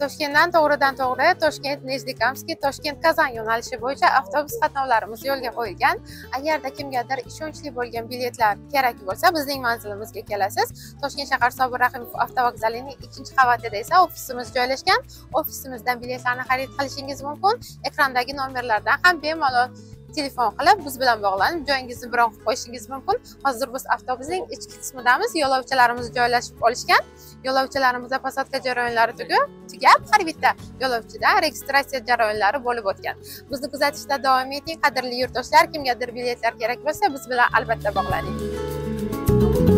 Toshkentdan to'g'ridan-to'g'ri Toshkent-Nijnekamskiy, Toshkent-Kazan yo'nalishi bo'yicha avtobus qatnovlarimiz yo'lga qo'yilgan. Agarda kimgadir ishonchli bo'lgan biletlar kerak bo'lsa, bizning manzilimizga kelasiz. Toshkent shahar Sobir Rahimov avtovokzalining 2-qavatida esa ofisimiz joylashgan. Ofisimizdan biletlarni xarid qilishingiz mumkin. Ekrandagi nomerlardan ham bemalol telefon qilib biz bilan bog'lanib joyingizni bron qilib qo'yishingiz mumkin. Hozir biz avtobusning ichki qismidamiz. Yo'lovchilarimiz joylashib olishgan. Yo'lovchilarimizda posodka jarayonlari tugab, har bitta yo'lovchida registratsiya jarayonlari bo'lib o'tgan. Bizni kuzatishda davom eting, qadrli yurtdoshlar. Kimgadir biletlar kerak bo'lsa, biz bilan albatta bog'laning.